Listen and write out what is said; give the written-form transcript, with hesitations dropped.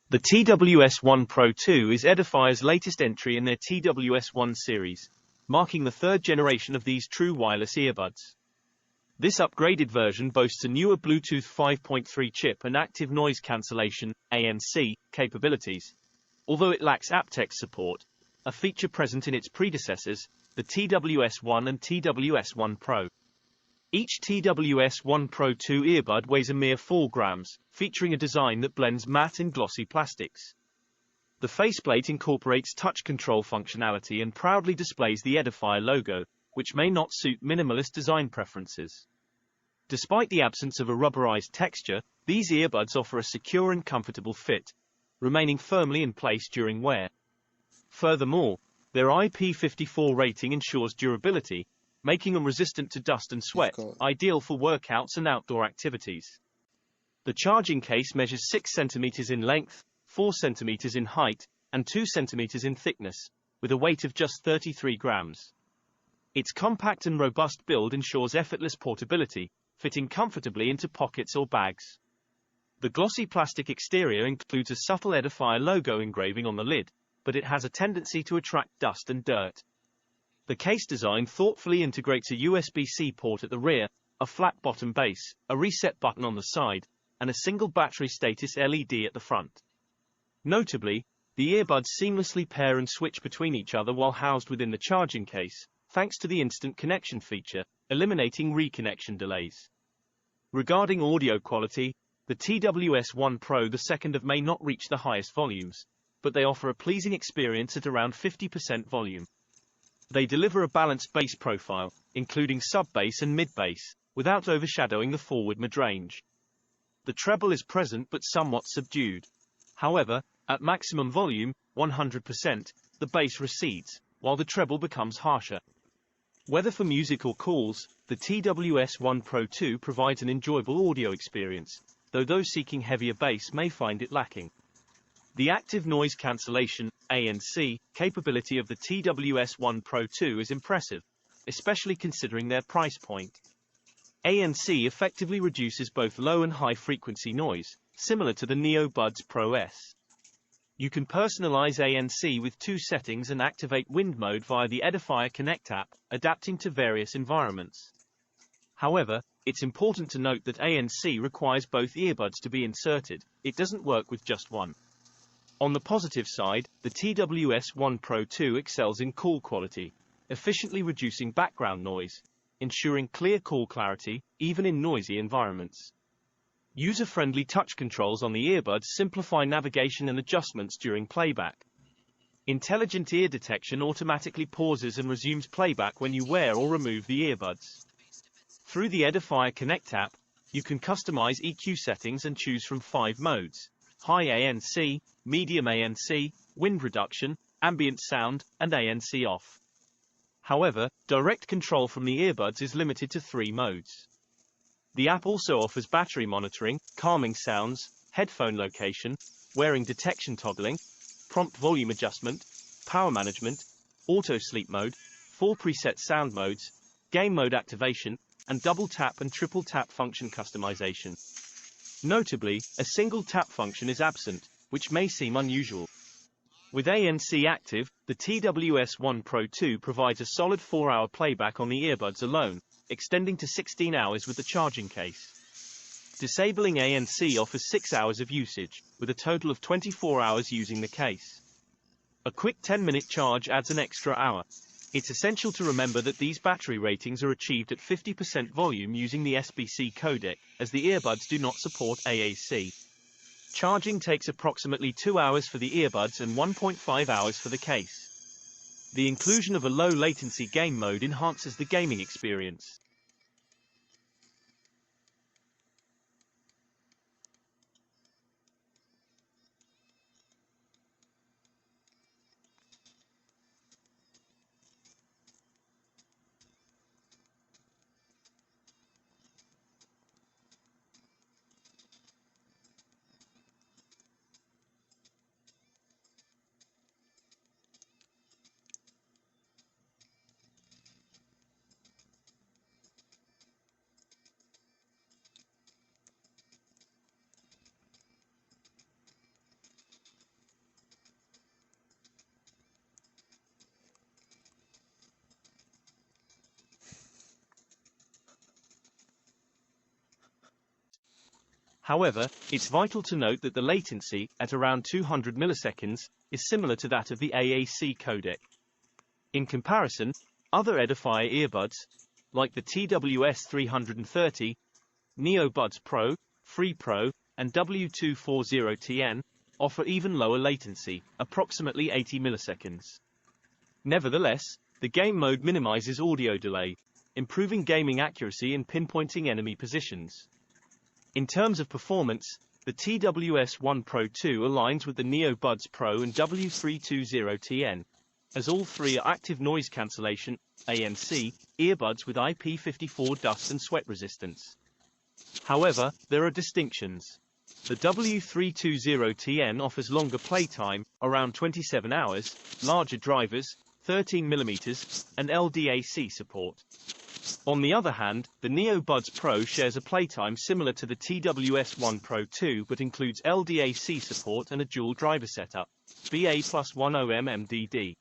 The TWS1 Pro 2 is Edifier's latest entry in their TWS1 series, marking the third generation of these true wireless earbuds. This upgraded version boasts a newer Bluetooth 5.3 chip and active noise cancellation (ANC) capabilities, although it lacks aptX support, a feature present in its predecessors, the TWS1 and TWS1 Pro. Each TWS1 Pro 2 earbud weighs a mere 4 grams, featuring a design that blends matte and glossy plastics. The faceplate incorporates touch control functionality and proudly displays the Edifier logo, which may not suit minimalist design preferences. Despite the absence of a rubberized texture, these earbuds offer a secure and comfortable fit, remaining firmly in place during wear. Furthermore, their IP54 rating ensures durability, making them resistant to dust and sweat, ideal for workouts and outdoor activities. The charging case measures 6 cm in length, 4 cm in height, and 2 cm in thickness, with a weight of just 33 grams. Its compact and robust build ensures effortless portability, fitting comfortably into pockets or bags. The glossy plastic exterior includes a subtle Edifier logo engraving on the lid, but it has a tendency to attract dust and dirt. The case design thoughtfully integrates a USB-C port at the rear, a flat bottom base, a reset button on the side, and a single battery status LED at the front. Notably, the earbuds seamlessly pair and switch between each other while housed within the charging case, thanks to the instant connection feature, eliminating reconnection delays. Regarding audio quality, the TWS1 Pro 2 may not reach the highest volumes, but they offer a pleasing experience at around 50% volume. They deliver a balanced bass profile, including sub-bass and mid-bass, without overshadowing the forward mid-range. The treble is present but somewhat subdued. However, at maximum volume, 100%, the bass recedes, while the treble becomes harsher. Whether for music or calls, the TWS1 Pro 2 provides an enjoyable audio experience, though those seeking heavier bass may find it lacking. The active noise cancellation (ANC) capability of the TWS1 Pro 2 is impressive, especially considering their price point. ANC effectively reduces both low and high frequency noise, similar to the Neo Buds Pro S. You can personalize ANC with 2 settings and activate wind mode via the Edifier Connect app, adapting to various environments. However, it's important to note that ANC requires both earbuds to be inserted, it doesn't work with just one. On the positive side, the TWS1 Pro 2 excels in call quality, efficiently reducing background noise, ensuring clear call clarity, even in noisy environments. User-friendly touch controls on the earbuds simplify navigation and adjustments during playback. Intelligent ear detection automatically pauses and resumes playback when you wear or remove the earbuds. Through the Edifier Connect app, you can customize EQ settings and choose from 5 modes: high ANC, medium ANC, wind reduction, ambient sound, and ANC off. However, direct control from the earbuds is limited to 3 modes. The app also offers battery monitoring, calming sounds, headphone location, wearing detection toggling, prompt volume adjustment, power management, auto sleep mode, 4 preset sound modes, game mode activation, and double tap and triple tap function customization. Notably, a single tap function is absent, which may seem unusual. With ANC active, the TWS1 Pro 2 provides a solid 4-hour playback on the earbuds alone, extending to 16 hours with the charging case. Disabling ANC offers 6 hours of usage, with a total of 24 hours using the case. A quick 10-minute charge adds an extra hour. It's essential to remember that these battery ratings are achieved at 50% volume using the SBC codec, as the earbuds do not support AAC. Charging takes approximately 2 hours for the earbuds and 1.5 hours for the case. The inclusion of a low latency game mode enhances the gaming experience. However, it's vital to note that the latency, at around 200 milliseconds, is similar to that of the AAC codec. In comparison, other Edifier earbuds, like the TWS1 NeoBuds Pro, Free Pro, and W240TN, offer even lower latency, approximately 80 milliseconds. Nevertheless, the game mode minimizes audio delay, improving gaming accuracy and pinpointing enemy positions. In terms of performance, the TWS1 Pro 2 aligns with the NeoBuds Pro and W320TN, as all three are active noise cancellation (ANC) earbuds with IP54 dust and sweat resistance. However, there are distinctions. The W320TN offers longer playtime, around 27 hours, larger drivers, 13mm, and LDAC support. On the other hand, the NeoBuds Pro shares a playtime similar to the TWS1 Pro 2 but includes LDAC support and a dual driver setup, BA+10 MMDD.